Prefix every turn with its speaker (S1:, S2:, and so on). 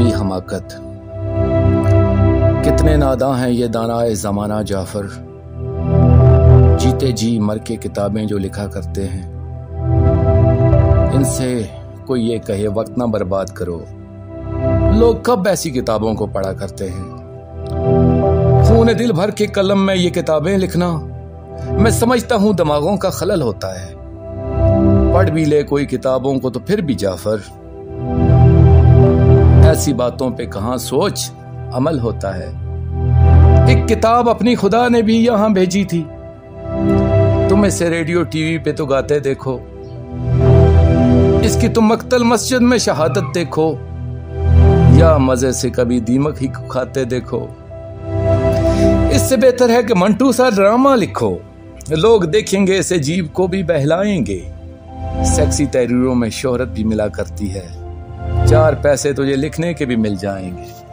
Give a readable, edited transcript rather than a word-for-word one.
S1: अपनी हमाकत। कितने नादां हैं ये दानाए ज़माना जाफर, जीते जी मर के किताबें जो लिखा करते हैं। इनसे कोई ये कहे वक्त ना बर्बाद करो, लोग कब ऐसी किताबों को पढ़ा करते हैं। खून दिल भर के कलम में ये किताबें लिखना, मैं समझता हूं दिमागों का खलल होता है। पढ़ भी ले कोई किताबों को तो फिर भी जाफर, ऐसी बातों पे कहां सोच अमल होता है। एक किताब अपनी खुदा ने भी यहां भेजी थी, तुम इसे रेडियो टीवी पे तो गाते देखो, इसकी तुम मक्तल मस्जिद में शहादत देखो, या मजे से कभी दीमक ही खाते देखो। इससे बेहतर है कि मंटू सा ड्रामा लिखो, लोग देखेंगे इसे जीव को भी बहलाएंगे। सेक्सी तहरीरों में शोहरत भी मिला करती है, 4 पैसे तुझे लिखने के भी मिल जाएंगे।